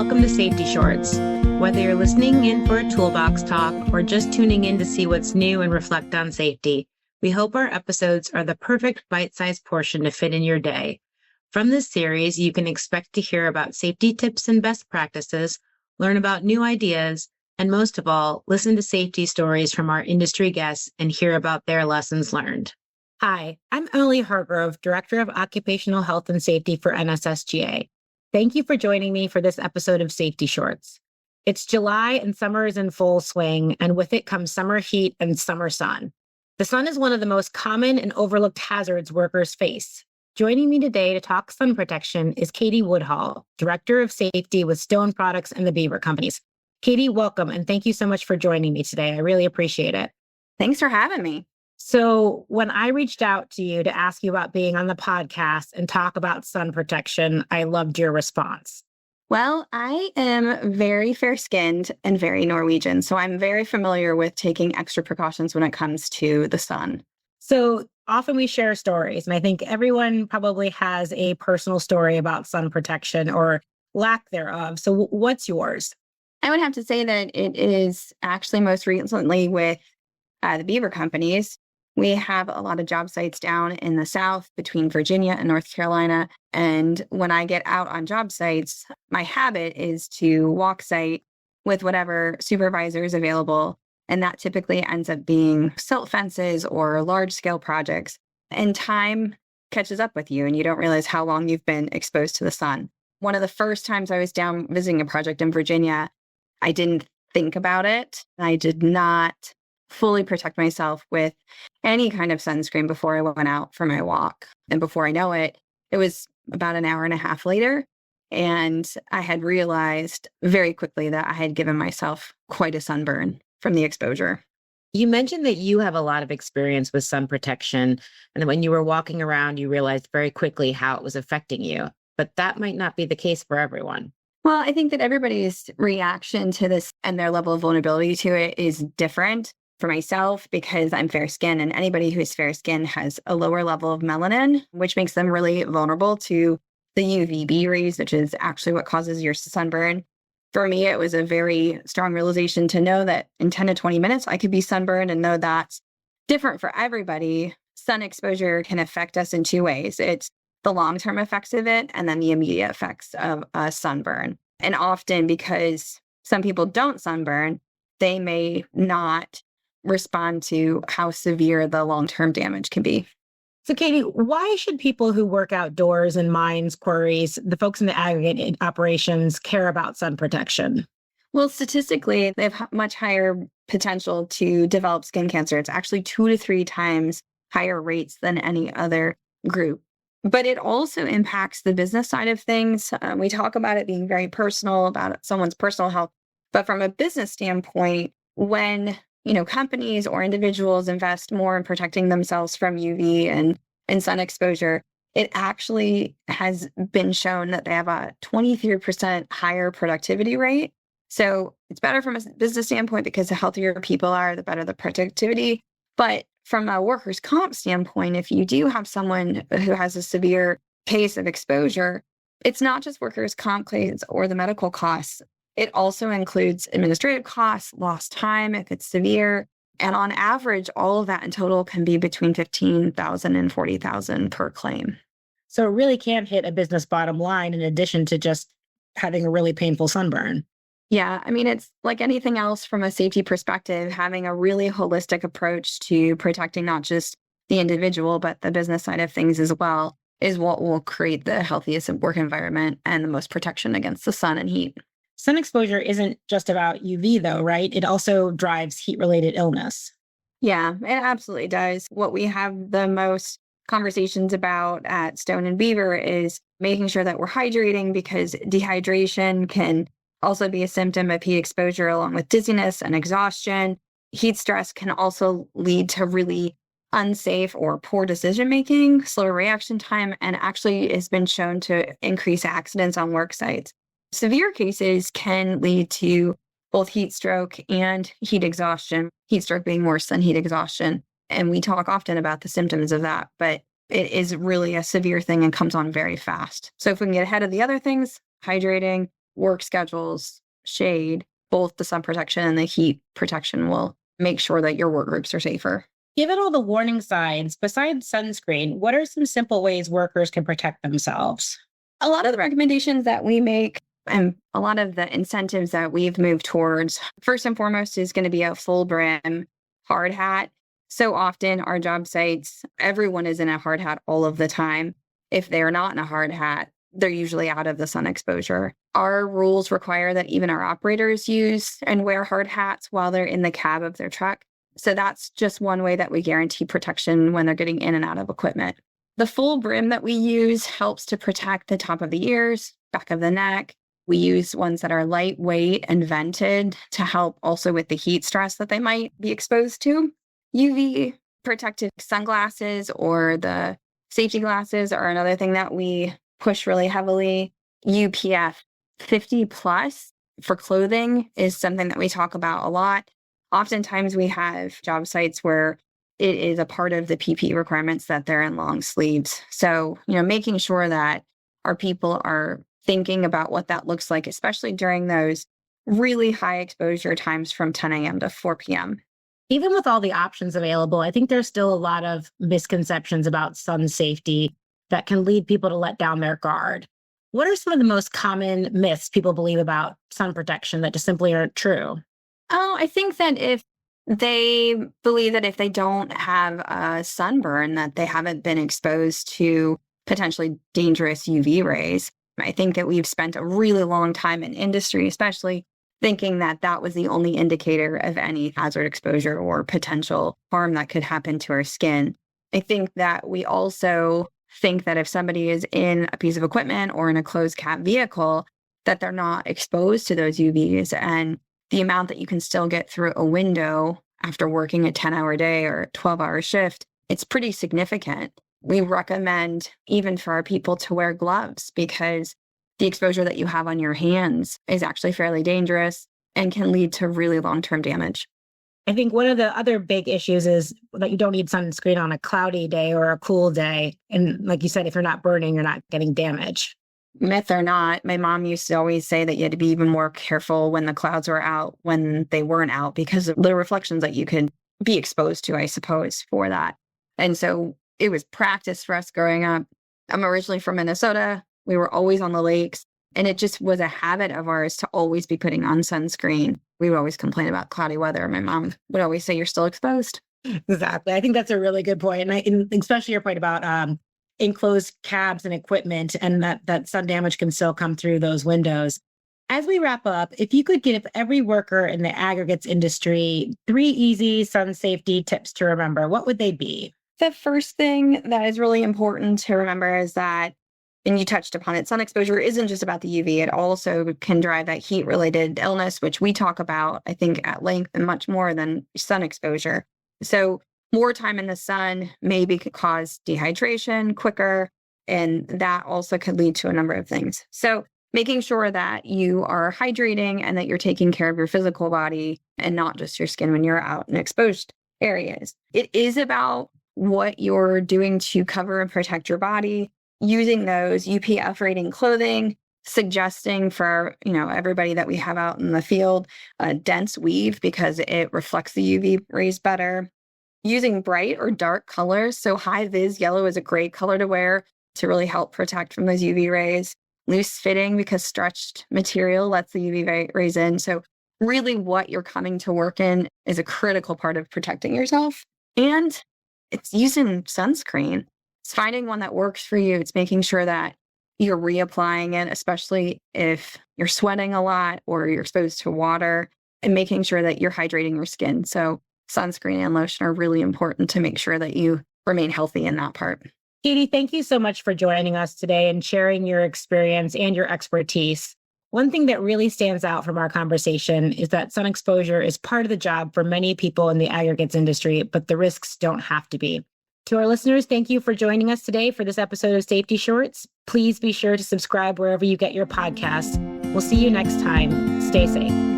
Welcome to Safety Shorts. Whether you're listening in for a toolbox talk or just tuning in to see what's new and reflect on safety, we hope our episodes are the perfect bite-sized portion to fit in your day. From this series, you can expect to hear about safety tips and best practices, learn about new ideas, and most of all, listen to safety stories from our industry guests and hear about their lessons learned. Hi, I'm Emily Hargrove, Director of Occupational Health and Safety for NSSGA. Thank you for joining me for this episode of Safety Shorts. It's July and summer is in full swing, and with it comes summer heat and summer sun. The sun is one of the most common and overlooked hazards workers face. Joining me today to talk sun protection is Katie Woodhall, Director of Safety with Stone Products and the Beaver Companies. Katie, welcome, and thank you so much for joining me today. I really appreciate it. Thanks for having me. So when I reached out to you to ask you about being on the podcast and talk about sun protection, I loved your response. Well, I am very fair-skinned and very Norwegian, so I'm very familiar with taking extra precautions when it comes to the sun. So often we share stories, and I think everyone probably has a personal story about sun protection or lack thereof. So what's yours? I would have to say that it is actually most recently with the Beaver Companies. We have a lot of job sites down in the South between Virginia and North Carolina. And when I get out on job sites, my habit is to walk site with whatever supervisor is available. And that typically ends up being silt fences or large scale projects. And time catches up with you and you don't realize how long you've been exposed to the sun. One of the first times I was down visiting a project in Virginia, I didn't think about it. I did not fully protect myself with any kind of sunscreen before I went out for my walk. And before I know it, it was about an hour and a half later. And I had realized very quickly that I had given myself quite a sunburn from the exposure. You mentioned that you have a lot of experience with sun protection. And that when you were walking around, you realized very quickly how it was affecting you. But that might not be the case for everyone. Well, I think that everybody's reaction to this and their level of vulnerability to it is different. For myself, because I'm fair-skinned, and anybody who is fair-skinned has a lower level of melanin, which makes them really vulnerable to the UVB rays, which is actually what causes your sunburn. For me, it was a very strong realization to know that in 10 to 20 minutes, I could be sunburned and know that's different for everybody. Sun exposure can affect us in two ways. It's the long-term effects of it and then the immediate effects of a sunburn. And often because some people don't sunburn, they may not respond to how severe the long-term damage can be. So Katie, why should people who work outdoors in mines, quarries, the folks in the aggregate operations care about sun protection? Well, statistically, they have much higher potential to develop skin cancer. It's actually 2 to 3 times higher rates than any other group. But it also impacts the business side of things. We talk about it being very personal, about someone's personal health. But from a business standpoint, when companies or individuals invest more in protecting themselves from UV and sun exposure, it actually has been shown that they have a 23% higher productivity rate. So it's better from a business standpoint because the healthier people are, the better the productivity. But from a workers' comp standpoint, if you do have someone who has a severe case of exposure, it's not just workers' comp claims or the medical costs. It also includes administrative costs, lost time if it's severe. And on average, all of that in total can be between $15,000 and $40,000 per claim. So it really can hit a business bottom line in addition to just having a really painful sunburn. Yeah, I mean, it's like anything else from a safety perspective, having a really holistic approach to protecting not just the individual, but the business side of things as well, is what will create the healthiest work environment and the most protection against the sun and heat. Sun exposure isn't just about UV though, right? It also drives heat-related illness. Yeah, it absolutely does. What we have the most conversations about at Stone and Beaver is making sure that we're hydrating, because dehydration can also be a symptom of heat exposure along with dizziness and exhaustion. Heat stress can also lead to really unsafe or poor decision-making, slower reaction time, and actually has been shown to increase accidents on work sites. Severe cases can lead to both heat stroke and heat exhaustion, heat stroke being worse than heat exhaustion. And we talk often about the symptoms of that, but it is really a severe thing and comes on very fast. So if we can get ahead of the other things, hydrating, work schedules, shade, both the sun protection and the heat protection will make sure that your work groups are safer. Given all the warning signs, besides sunscreen, what are some simple ways workers can protect themselves? A lot of the recommendations that we make and a lot of the incentives that we've moved towards, first and foremost, is going to be a full brim hard hat. So often our job sites, everyone is in a hard hat all of the time. If they're not in a hard hat, they're usually out of the sun exposure. Our rules require that even our operators use and wear hard hats while they're in the cab of their truck. So that's just one way that we guarantee protection when they're getting in and out of equipment. The full brim that we use helps to protect the top of the ears, back of the neck. We use ones that are lightweight and vented to help also with the heat stress that they might be exposed to. UV protective sunglasses or the safety glasses are another thing that we push really heavily. UPF 50 plus for clothing is something that we talk about a lot. Oftentimes we have job sites where it is a part of the PPE requirements that they're in long sleeves. So, making sure that our people are thinking about what that looks like, especially during those really high exposure times from 10 a.m. to 4 p.m. Even with all the options available, I think there's still a lot of misconceptions about sun safety that can lead people to let down their guard. What are some of the most common myths people believe about sun protection that just simply aren't true? Oh, I think that if they believe that if they don't have a sunburn, that they haven't been exposed to potentially dangerous UV rays. I think that we've spent a really long time in industry, especially thinking that that was the only indicator of any hazard exposure or potential harm that could happen to our skin. I think that we also think that if somebody is in a piece of equipment or in a closed cab vehicle, that they're not exposed to those UVs, and the amount that you can still get through a window after working a 10-hour day or a 12-hour shift, it's pretty significant. We recommend even for our people to wear gloves because the exposure that you have on your hands is actually fairly dangerous and can lead to really long-term damage. I think one of the other big issues is that you don't need sunscreen on a cloudy day or a cool day. And like you said, if you're not burning, you're not getting damage. Myth or not, my mom used to always say that you had to be even more careful when the clouds were out when they weren't out because of the reflections that you could be exposed to, I suppose, for that. And so it was practice for us growing up. I'm originally from Minnesota. We were always on the lakes, and it just was a habit of ours to always be putting on sunscreen. We would always complain about cloudy weather. My mom would always say, "You're still exposed." Exactly. I think that's a really good point. And especially your point about enclosed cabs and equipment and that sun damage can still come through those windows. As we wrap up, if you could give every worker in the aggregates industry 3 easy sun safety tips to remember, what would they be? The first thing that is really important to remember is that, and you touched upon it, sun exposure isn't just about the UV. It also can drive that heat-related illness, which we talk about, I think, at length and much more than sun exposure. So more time in the sun maybe could cause dehydration quicker, and that also could lead to a number of things. So making sure that you are hydrating and that you're taking care of your physical body and not just your skin when you're out in exposed areas. It is about what you're doing to cover and protect your body, using those UPF rating clothing, suggesting for, everybody that we have out in the field, a dense weave because it reflects the UV rays better. Using bright or dark colors. So high vis yellow is a great color to wear to really help protect from those UV rays. Loose fitting because stretched material lets the UV rays in. So really what you're coming to work in is a critical part of protecting yourself. And it's using sunscreen. It's finding one that works for you. It's making sure that you're reapplying it, especially if you're sweating a lot or you're exposed to water, and making sure that you're hydrating your skin. So sunscreen and lotion are really important to make sure that you remain healthy in that part. Katie, thank you so much for joining us today and sharing your experience and your expertise. One thing that really stands out from our conversation is that sun exposure is part of the job for many people in the aggregates industry, but the risks don't have to be. To our listeners, thank you for joining us today for this episode of Safety Shorts. Please be sure to subscribe wherever you get your podcasts. We'll see you next time. Stay safe.